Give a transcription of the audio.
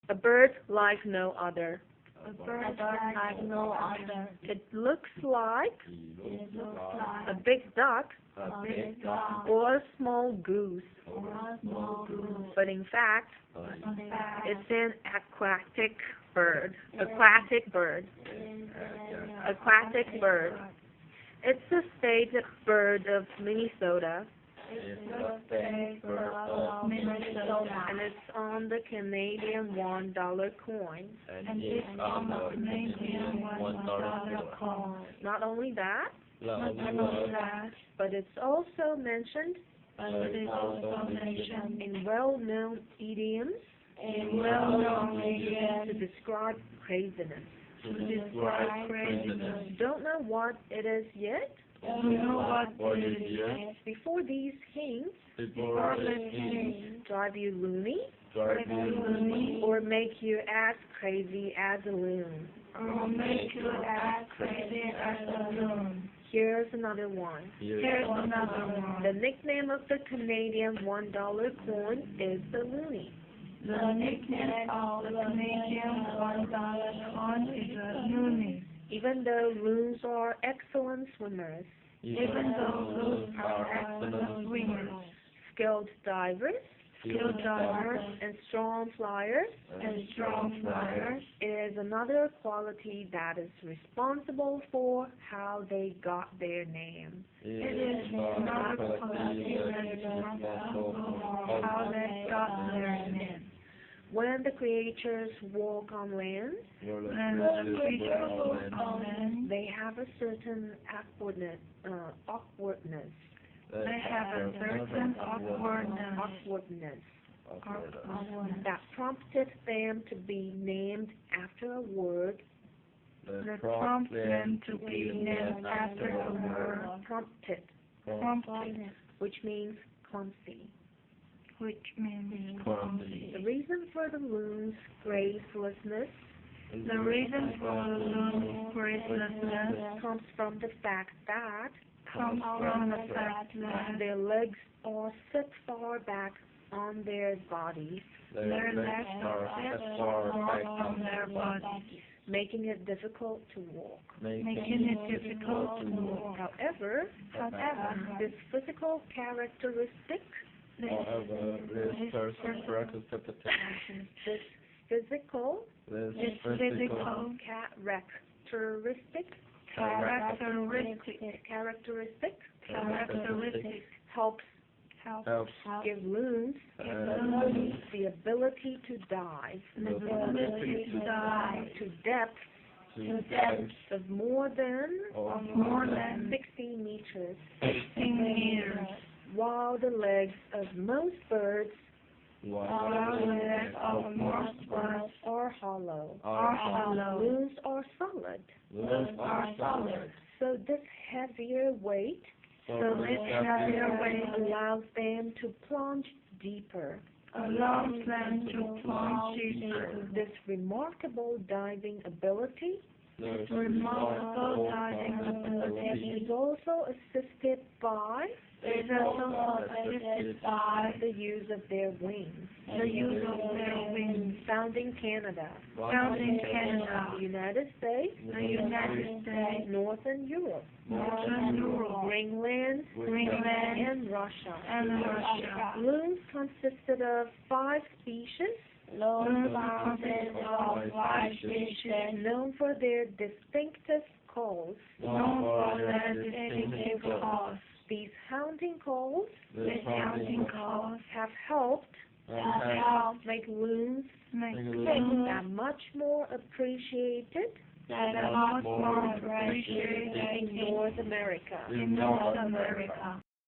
A bird like no other. A bird like no other. It looks like It looks a like big duck a big dog or a small goose, or a small goose. but in fact, In fact, it's an aquatic bird. Aquatic bird. Aquatic bird. It's the state bird of Minnesota, it's the state bird of Minnesota. and it's on the Canadian $1 coin. And it's on the Canadian $1 coin. Not only that, Not only that, but it's also mentioned but it is also mentioned in well-known idioms in well-known to idioms describe craziness. to describe craziness. Don't know what it is yet? Do you know what it is? Before these hints Before the king drive you loony drive you loony or make you as crazy as a loon. or make you as crazy as a loon. Here's another one. Here's another one. The nickname of the Canadian $1 coin is the loony. The nickname of the Canadian $1 coin is a loony. Even though loons are excellent swimmers, Even though loons are excellent swimmers, skilled divers, skilled divers, and strong flyers, and strong flyers, it is another quality that is responsible for how they got their name. it is not quality responsible for how they got their name. When the creatures walk on land, When the creatures walk on land, they have a certain awkwardness, they have a certain awkwardness that prompted them to be named after a word, that prompts them to be named after a word, prompted, which means clumsy. which means clumsy. The reason for the loon's gracelessness The reason for the loon's gracelessness comes from the fact that comes from the fact that their legs are set far back on their bodies, their legs are set far back on their bodies, making it difficult to walk. making it difficult to walk. However, this physical characteristic, this physical characteristic helps give loons the ability to dive to depths of more than 60 meters, 16 meters, while the legs of most birds while the legs of most birds are hollow. are hollow. Loons are solid. Loons are solid. So this heavier weight So this heavier weight allows them to plunge deeper. allows them to plunge deeper. This remarkable diving ability This remarkable diving ability is also assisted by is also assisted by the use of their wings, the use of their wings found in Canada, found in Canada, the United States, the United States, Northern Europe, Northern Europe, Greenland, Greenland, and Russia. and Russia. Loons consisted of 5 species Loons consist of 5 species known for their distinctive calls. known for their distinctive calls. These hounding calls These hounding calls have helped have helped make loons make that loons much more appreciated that are much more appreciated in North America. in North America.